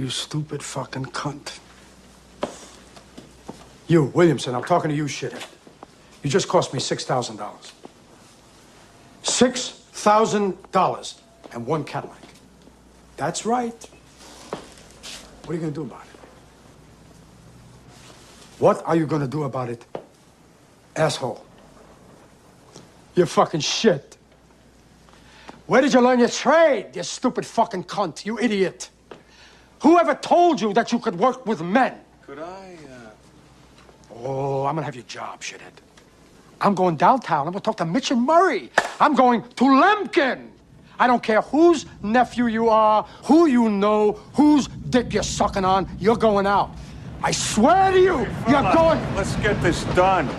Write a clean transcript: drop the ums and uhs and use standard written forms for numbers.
You stupid fucking cunt. You, Williamson, I'm talking to you, shithead. You just cost me $6,000. $6,000 and one Cadillac. That's right. What are you gonna do about it? What are you gonna do about it, asshole? You fucking shit. Where did you learn your trade, you stupid fucking cunt, you idiot? Whoever told you that you could work with men? Could I, Oh, I'm gonna have your job, shithead. I'm going downtown. I'm gonna talk to Mitch and Murray. I'm going to Lemkin. I don't care whose nephew you are, who you know, whose dick you're sucking on. You're going out. I swear to you, you're going. Let's get this done.